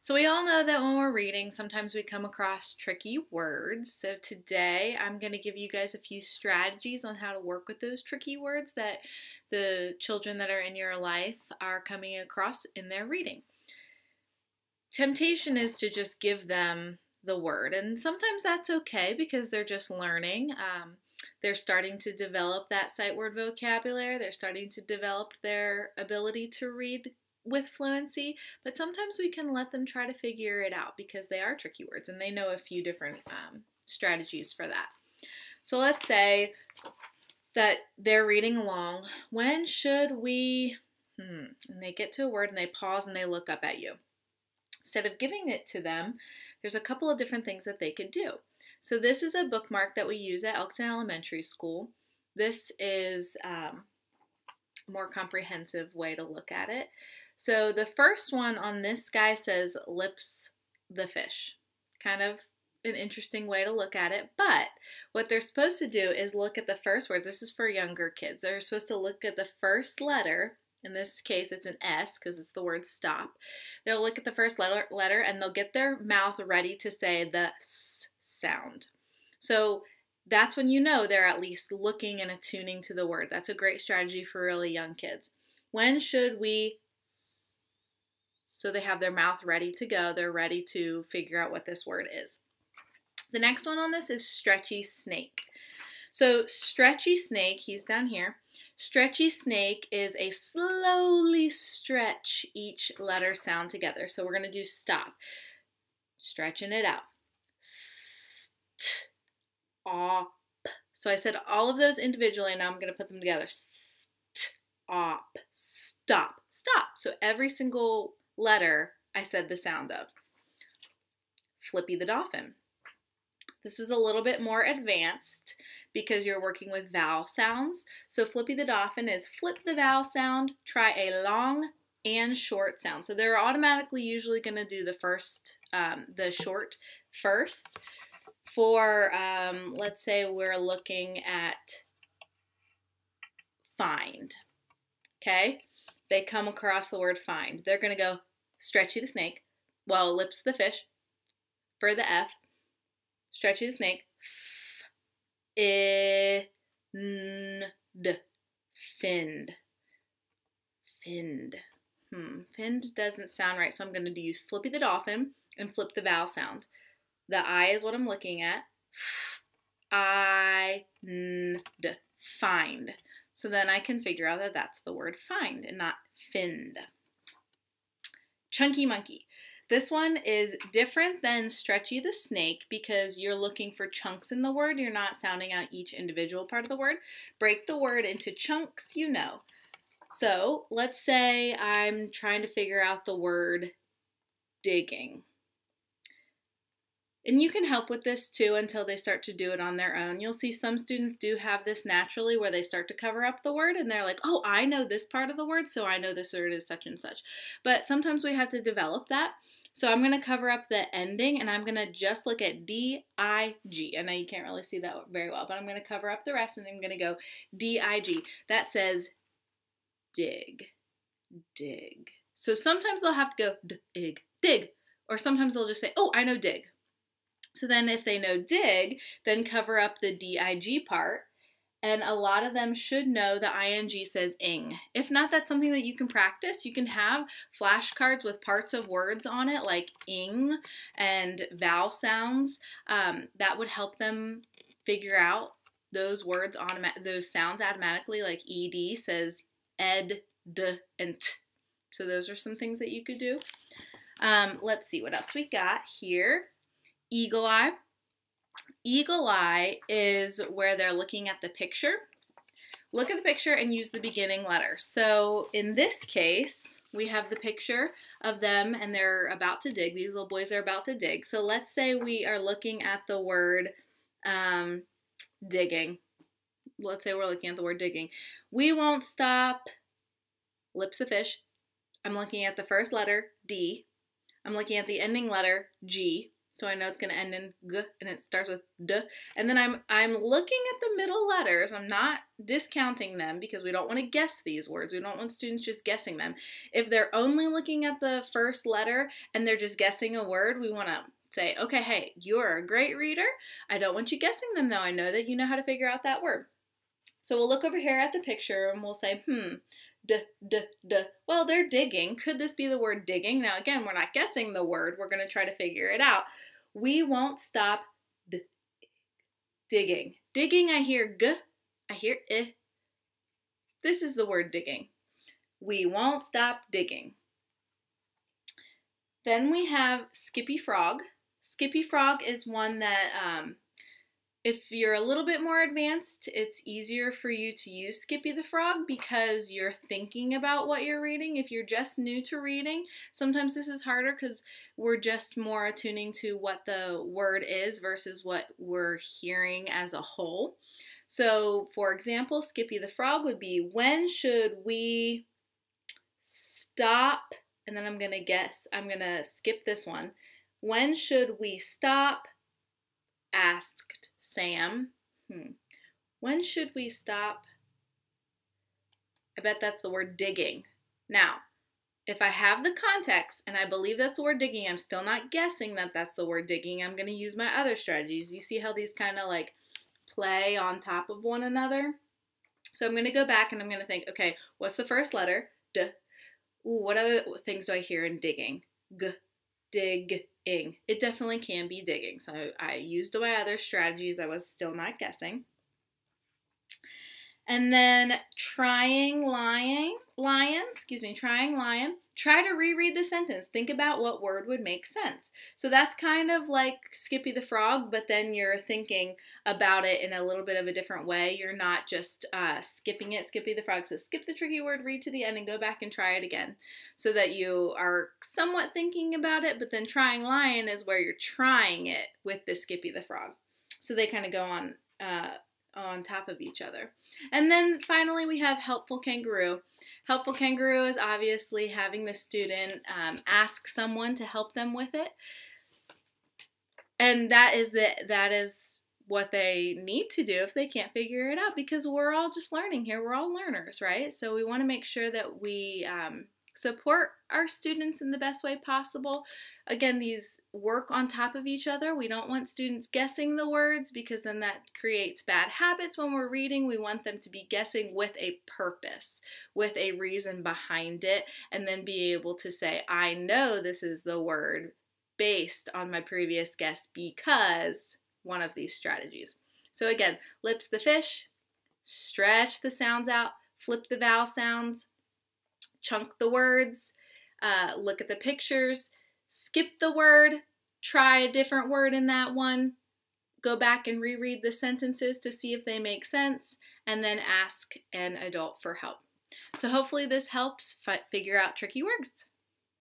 So we all know that when we're reading, sometimes we come across tricky words. So today I'm going to give you guys a few strategies on how to work with those tricky words that the children that are in your life are coming across in their reading. Temptation is to just give them the word, and sometimes that's okay because they're just learning. They're starting to develop that sight word vocabulary. They're starting to develop their ability to read with fluency, but sometimes we can let them try to figure it out because they are tricky words and they know a few different strategies for that. So let's say that they're reading along. When should we, and they get to a word and they pause and they look up at you. Instead of giving it to them, there's a couple of different things that they could do. So this is a bookmark that we use at Elkton Elementary School. This is a more comprehensive way to look at it. So the first one on this guy says lips the fish. Kind of an interesting way to look at it, but what they're supposed to do is look at the first word. This is for younger kids. They're supposed to look at the first letter. In this case, it's an S because it's the word stop. They'll look at the first letter and they'll get their mouth ready to say the S sound. So that's when you know they're at least looking and attuning to the word. That's a great strategy for really young kids. When should we? So they have their mouth ready to go. They're ready to figure out what this word is. The next one on this is stretchy snake. So stretchy snake, he's down here. Stretchy snake is a slowly stretch each letter sound together. So we're going to do stop. Stretching it out. St, op. So I said all of those individually, and now I'm going to put them together. St, op, stop, stop. So every single letter I said the sound of. Flippy the Dolphin. This is a little bit more advanced because you're working with vowel sounds. So Flippy the Dolphin is flip the vowel sound, try a long and short sound. So they're automatically usually going to do the first, the short first. For, let's say we're looking at find, okay? They come across the word find. They're going to go stretchy the snake, well, lips the fish, for the F, stretchy the snake, f, n, d, find, find. Find doesn't sound right, so I'm going to use Flippy the Dolphin and flip the vowel sound. The I is what I'm looking at. I, n, d, find. So then I can figure out that that's the word find and not find. Chunky monkey. This one is different than stretchy the snake because you're looking for chunks in the word. You're not sounding out each individual part of the word. Break the word into chunks, you know. So let's say I'm trying to figure out the word digging. And you can help with this too until they start to do it on their own. You'll see some students do have this naturally where they start to cover up the word and they're like, oh, I know this part of the word, so I know this word is such and such. But sometimes we have to develop that. So I'm going to cover up the ending and I'm going to just look at D-I-G. I know you can't really see that very well, but I'm going to cover up the rest and I'm going to go D-I-G. That says dig, dig. So sometimes they'll have to go dig, dig. Or sometimes they'll just say, oh, I know dig. So then if they know dig, then cover up the D-I-G part. And a lot of them should know the ing says ing. If not, that's something that you can practice. You can have flashcards with parts of words on it like ing and vowel sounds. That would help them figure out those words, those sounds automatically, like ed says ed, d, and t. So those are some things that you could do. Let's see what else we got here. Eagle eye. Eagle eye is where they're looking at the picture. Look at the picture and use the beginning letter. So in this case, we have the picture of them and they're about to dig. These little boys are about to dig. So let's say we are looking at the word digging. Let's say we're looking at the word digging. We won't stop, lips the fish. I'm looking at the first letter, D. I'm looking at the ending letter, G. So I know it's going to end in g, and it starts with d. And then I'm looking at the middle letters. I'm not discounting them because we don't want to guess these words. We don't want students just guessing them. If they're only looking at the first letter and they're just guessing a word, we want to say, okay, hey, you're a great reader. I don't want you guessing them though. I know that you know how to figure out that word. So we'll look over here at the picture and we'll say, d. Well, they're digging. Could this be the word digging? Now, again, we're not guessing the word. We're going to try to figure it out. We won't stop digging. Digging, I hear g. I hear I. This is the word digging. We won't stop digging. Then we have Skippy Frog. Skippy Frog is one that if you're a little bit more advanced, it's easier for you to use Skippy the Frog because you're thinking about what you're reading. If you're just new to reading, sometimes this is harder because we're just more attuning to what the word is versus what we're hearing as a whole. So, for example, Skippy the Frog would be, when should we stop? And then I'm going to skip this one. When should we stop? Asked Sam. When should we stop? I bet that's the word digging. Now, if I have the context and I believe that's the word digging, I'm still not guessing that that's the word digging. I'm going to use my other strategies. You see how these kind of like play on top of one another? So I'm going to go back and I'm going to think, okay, what's the first letter? D. Ooh, what other things do I hear in digging? G. Digging. It definitely can be digging. So I used my other strategies. I was still not guessing. And then trying lion. Try to reread the sentence. Think about what word would make sense. So that's kind of like Skippy the Frog, but then you're thinking about it in a little bit of a different way. You're not just skipping it. Skippy the Frog says, skip the tricky word, read to the end, and go back and try it again. So that you are somewhat thinking about it, but then trying lion is where you're trying it with the Skippy the Frog. So they kind of go on top of each other. And then finally we have Helpful Kangaroo. Helpful Kangaroo is obviously having the student ask someone to help them with it. And that is what they need to do if they can't figure it out, because we're all just learning here. We're all learners, right? So we want to make sure that we support our students in the best way possible. Again, these work on top of each other. We don't want students guessing the words because then that creates bad habits when we're reading. We want them to be guessing with a purpose, with a reason behind it, and then be able to say, I know this is the word based on my previous guess because one of these strategies. So again, lips the fish, stretch the sounds out, flip the vowel sounds, chunk the words, look at the pictures, skip the word, try a different word in that one, go back and reread the sentences to see if they make sense, and then ask an adult for help. So hopefully this helps figure out tricky words.